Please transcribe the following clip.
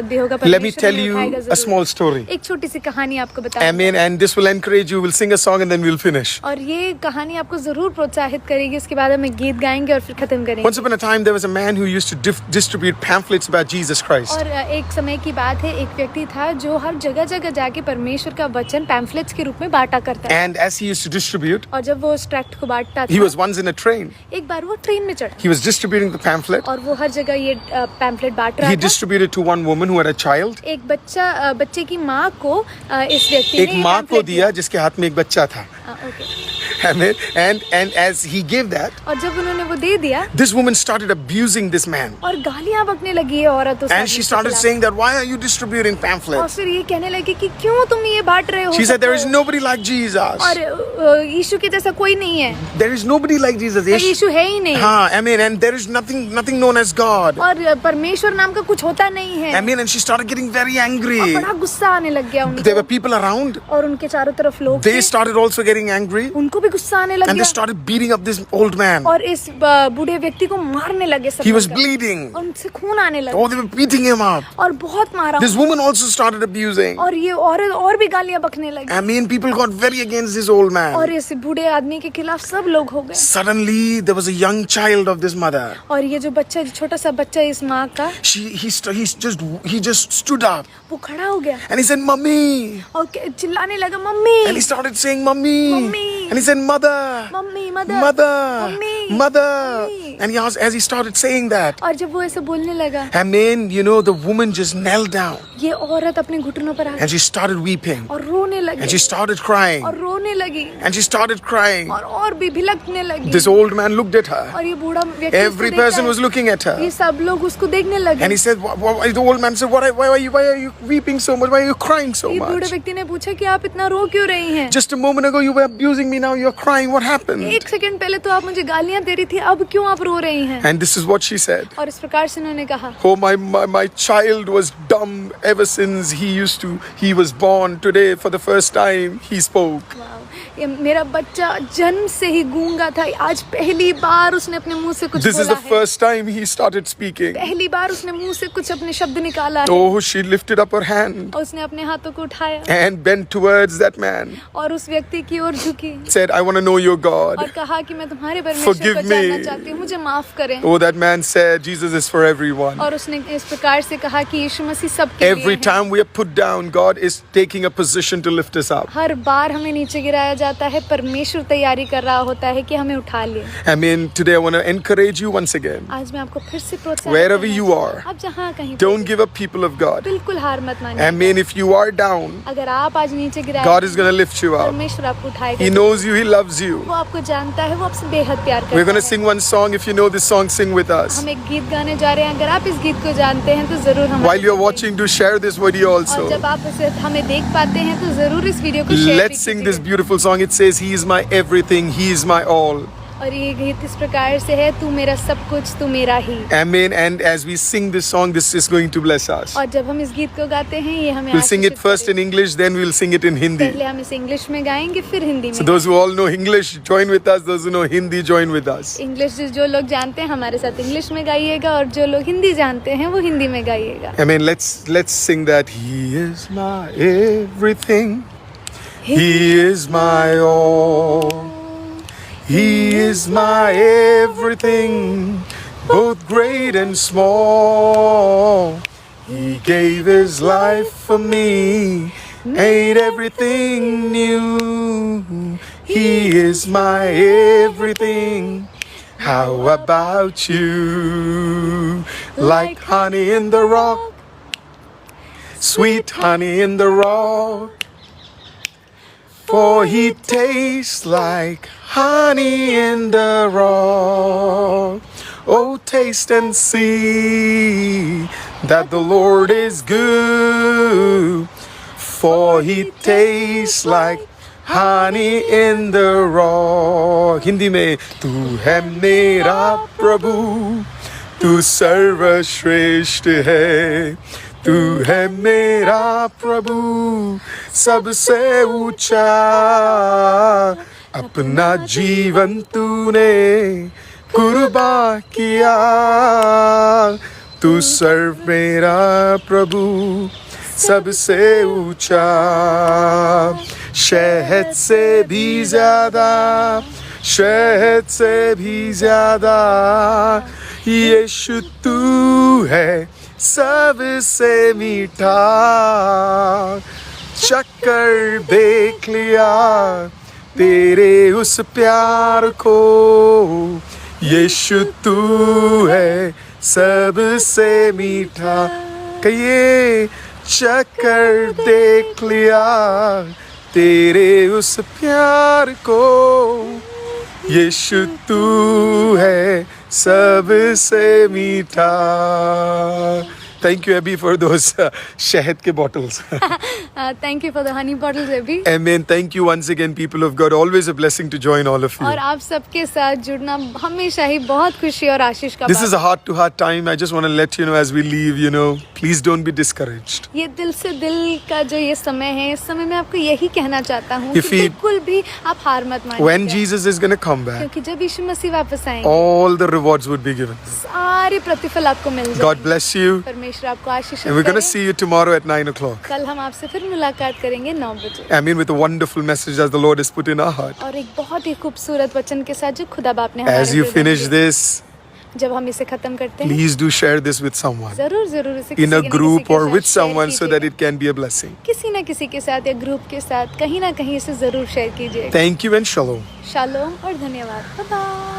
भी होगा। Let me tell you a small story. एक छोटी सी कहानी आपको बताऊंगा। Amen. And this will encourage you. We'll sing a song and then we'll finish. और ये कहानी आपको जरूर प्रोत्साहित करेगी। उसके बाद हम गीत गाएंगे और फिर खत्म करेंगे। Once upon a time, there was a man who used to distribute pamphlets about Jesus Christ. और एक समय की बात है, एक व्यक्ति था जो हर जगह जगह जाके परमेश्वर का वचन पैम्फलेट्स के रूप में बांटा करता था। And as he used to distribute, और जब वो उस ट्रैक्ट को बांटता था, he was once in a train. एक बार वो ट्रेन में चढ़ा। He was distributing the pamphlet. और वो हर जगह ये पैम्फलेट बांट रहा He था। distributed to one woman who had a child. एक बच्चे की माँ को इस व्यक्ति ने एक माँ को दिया जिसके हाथ में एक बच्चा था। Amen. And as he gave that, और जब उन्होंने वो दे दिया, this woman started abusing this man. और गालियाँ बकने लगी है औरत उस आदमी And she के started खिलाफ। saying that why are you distributing और pamphlets? फिर ये कहने लगी कि क्यों तुम ये बांट रहे हो? She said there is सबको? nobody like Jesus. और यीशु के जैसा कोई नहीं है। There is nobody like Jesus. यीशु है ही नहीं। हाँ, amen. And there is nothing known as God. और परमेश्वर नाम का कुछ होता नहीं है। Amen. And she started getting very angry. और बड़ा गुस्सा आने लग गया There were उनको। people around. और उनके चारों तरफ लोग They थे। started also getting angry. उनको भी गुस्सा आने लग And they गया। started beating up this old man. और इस बूढ़े व्यक्ति को मारने लगे सब He was मिलकर। bleeding. और उनसे खून आने लगा। Oh, they were beating him up. और बहुत मारा। This woman also started abusing. और ये औरत और भी गालियाँ बकने लगी। Amen. People got very against this old man. और इस बूढ़े आदमी के खिलाफ सब लोग हो गए। Suddenly, there was a young child of this mother. और ये जो बच्चा, छोटा सा बच्चा इस माँ का, He just stood up वो खड़ा हो गया and he said, "Mummy." और चिल्लाने लगा, mummy And he started saying, "Mummy." Mummy. And he said, "Mother." Mummy, Mother. Mummy, Mother. Mummy. And as he started saying that, और जब वो ऐसे बोलने लगा, amen, the woman just knelt down ये औरत अपने घुटनों पर आ and she started weeping और रोने लगी and she started crying और रोने लगी and she started crying. और भी भिलकने लगी। This old man looked at her. और ये बूढ़ा व्यक्ति Every उसको person देखता was looking at है। ये her. सब लोग उसको देखने लगे। And he said, the old man said, why are you weeping so much? Why are you crying so ये बूढ़े much? व्यक्ति ने पूछा कि आप इतना रो क्यों रही हैं? Just a moment ago you were abusing me, now you're crying. What happened? एक सेकंड पहले तो आप मुझे गालियां दे रही थी, अब क्यों आप रो रही हैं? And this is what she said. और इस प्रकार से उन्होंने कहा, Oh, my child was dumb ever since he was born. Today, for the first time, he spoke. ये मेरा बच्चा जन्म से ही गूंगा था, आज पहली बार उसने अपने मुंह से कुछ This is बोला the है। first time he started speaking. पहली बार उसने मुंह से कुछ अपने शब्द निकाला है। Oh, she lifted up her hand और उसने अपने हाथों को उठाया and bent towards that man. और उस व्यक्ति की ओर झुकी Said, I want to know your और God. कहा कि मैं तुम्हारे परमेश्वर Forgive को जानना me. चाहती हूँ, मुझे माफ करें। Oh, that man said, Jesus is for everyone. और उसने इस प्रकार से कहा कि यीशु मसीह सबके लिए Every है। time we are put down, God is taking a position to lift us up. हर बार हमें नीचे गिराया जाता है, परमेश्वर तैयारी कर रहा होता है कि हमें उठा ले। I mean, today I want to encourage you once again. आज मैं आपको फिर से प्रोत्साहित Wherever करना you चाहती are, हूँ। आप जहाँ कहीं Don't give up, people of God. बिल्कुल हार मत मानिए। I mean, if you are down, अगर आप आज नीचे गिराए, God is going to lift you up. परमेश्वर आपको उठाएगा। He knows you, He loves you. वो आपको जानता है, वो आपसे बेहद प्यार करता है। We're going to sing one song. If you know this song, sing with us. हम एक गीत गाने जा रहे हैं, अगर आप इस गीत को जानते हैं तो जरूर हमारे While you're साथ watching, do share this video और also. जब आप इसे हमें देख पाते हैं तो जरूर इस वीडियो को share Let's sing this beautiful song. It says, He is my everything, He is my all. और ये गीत इस प्रकार से है, तू मेरा सब कुछ, तू मेरा ही। Amen. And as we sing this song, this is going to bless us. और जब हम इस गीत को गाते हैं, ये हमें We'll sing it आशीषित first in करेगा। English, then we'll sing it in Hindi. पहले हम इसे इंग्लिश में गाएंगे, फिर हिंदी So में। those who all know English, join with us. Those who know Hindi, join with us. English जो लोग जानते हैं हमारे साथ इंग्लिश में गाइएगा, और जो लोग हिंदी जानते हैं वो हिंदी में गाइएगा। Amen. Let's sing that. He is my everything. He is my all. He is my everything, both great and small. He gave His life for me, made everything new. He is my everything. How about you? Like honey in the rock, sweet honey in the rock. For He tastes like honey in the rock. Oh, taste and see that the Lord is good. For He tastes like honey in the rock. Hindi में तू है मेरा प्रभु, तू सर्वश्रेष्ठ है, तू है मेरा प्रभु सबसे ऊंचा, अपना जीवन तूने कुर्बान किया, तू सर्व मेरा प्रभु सबसे ऊंचा, शहद से भी ज्यादा, शहद से भी ज्यादा, यीशु तू है सबसे मीठा, चक्कर देख लिया तेरे उस प्यार को, यीशु तू है सबसे मीठा, कहिए चक्कर देख लिया तेरे उस प्यार को, यीशु तू है सबसे मीठा। Thank you, Abby, for those शहद के bottles. Thank you for the honey bottles अभी। Amen. Thank you once again, people of God. Always a blessing to join all of you. और आप सबके साथ जुड़ना हमेशा ही बहुत खुशी और आशीष का This is a heart-to-heart time. I just want to let you know as we leave, please don't be discouraged. ये दिल से दिल का जो ये समय है, इस समय मैं आपको यही कहना चाहता हूँ कि If he- बिल्कुल भी आप हार मत मानिए। When Jesus is going to come back, क्योंकि जब यीशु मसीह वापस आएंगे, all the rewards would be given. सारे प्रतिफल आपको मिल जाएंगे। God bless you. परमेश्वर आपको आशीष And we're going to करे। see you tomorrow at 9 o'clock. कल हम आपसे फिर मुलाकात करेंगे 9 बजे I mean, with a wonderful message as the Lord has put in our heart. और एक बहुत ही खूबसूरत वचन के साथ जो खुदा बाप ने As हमारे you हृदय finish में दिया। this, जब हम इसे खत्म करते हैं, please do share this with someone. जरूर जरूर इसे In a किसी न group किसी के or साथ with share someone so that कीजिएगा। it can be a blessing. किसी न किसी के साथ या ग्रुप के साथ कहीं ना कहीं इसे जरूर शेयर कीजिए। Thank you and shalom. Shalom और धन्यवाद। Bye bye.